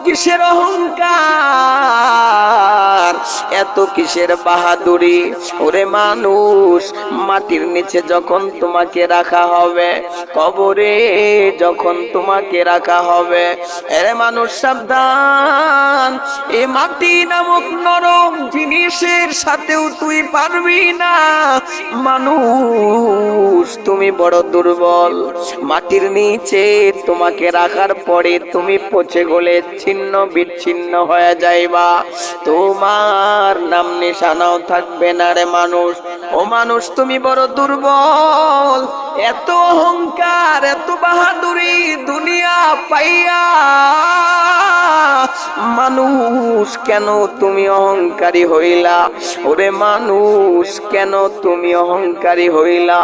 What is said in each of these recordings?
কিসের অহংকার, এত কিসের বাহাদুরি? ওরে মানুষ, মাটির নিচে যখন তোমাকে রাখা হবে, কবরে যখন তোমাকে রাখা হবে, এরে মানুষ সাবধান, এ মাটি নামক নরম জিনিসের সাথেও তুই পারবি না। মানুষ তুমি বড় দুর্বল, মাটির নিচে তোমাকে রাখার পরে তুমি পচে গলে ছিন্ন বিচ্ছিন্ন হয়ে যাইবা, তোমার নাম নিশানাও থাকবে না রে মানুষ। ও মানুষ তুমি বড় দুর্বল, এত অহংকার এত বাহাদুরি দুনিয়া পাইয়া মানুষ কেন তুমি অহংকারী হইলা? ওরে মানুষ কেন তুমি অহংকারী হইলা?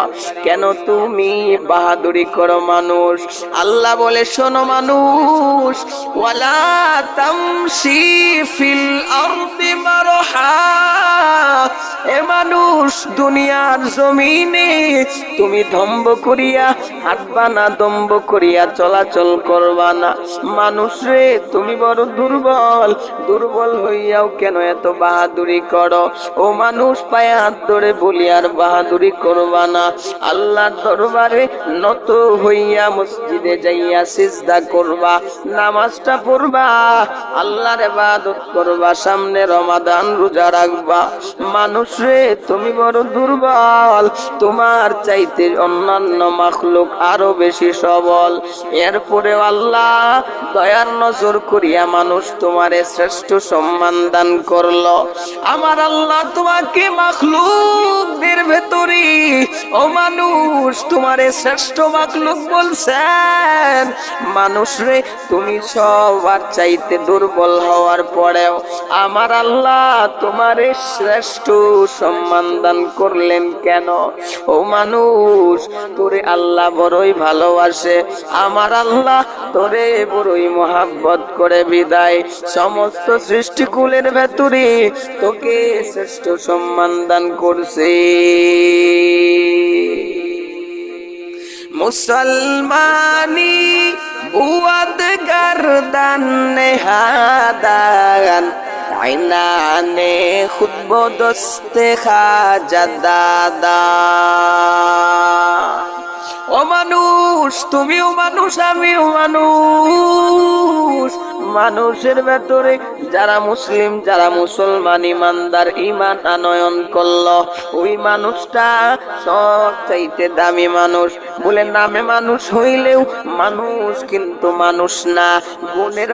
কেন তুমি বাহাদুরি করো মানুষ? আল্লাহ বলে শোনো মানুষ, ওয়ালা তামশি ফিল আরদি মারহা, এ মানুষ দুনিয়ার জমিনে তুমি দম্ভ করিয়া হাঁটবা না, দম্ভ করিয়া চলাচল করবা না। মানুষ রে তুমি বড় দুর্বল, দুর্বল হইয়াও কেন এত বাহাদুরি করো? ও মানুষ পায়ে হাত ধরে বলি আর বাহাদুরি করবা না, আল্লাহর দরবারে নত হইয়া মসজিদে যাইয়া সিজদা করবা, নামাজটা পড়বা, আল্লাহর ইবাদত করবা, সামনে রমাদান রোজা রাখবা। মানুষ রে তুমি বড় দুর্বল, তোমার চাইতে অন্যান্য মাখলুক আরো বেশি সবল। এরপরে আল্লাহ দয়ার নজর করিয়া মানুষ তোমারে শ্রেষ্ঠ সম্মান দান করলো। আমার আল্লাহ তোমাকে মাখলুকদের ভেতরে, ও মানুষ তোমারে শ্রেষ্ঠ মাখলুক বলছেন। মানুষ রে তুমি সবার চাইতে দুর্বল হওয়ার পরেও আমার আল্লাহ তোমারে শ্রেষ্ঠ সম্মান দান করলেন কেন? ও মানুষ তোরে আল্লাহ বড়ই ভালোবাসে, আমার আল্লাহ তোরে বড়ই মহাব্বত করে বিদায় সমস্ত সৃষ্টিকুলের ভেতরে তোকে শ্রেষ্ঠ সম্মান দান করছে। মুসলমানি বুয়াদ গর্দান নেহাদান আইনানে খুতব দস্তে খাজা দাদা। ও মানুষ তুমিও মানুষ আমিও মানুষ, মানুষের ভেতরে যারা মুসলিম যারা মুসলমান ইমানদার ইমান আনয়ন করলো, ওই মানুষটা সব চাইতে দামি মানুষ। বলে নামে মানুষ হইলেও মানুষ কিন্তু মানুষ না, গুণের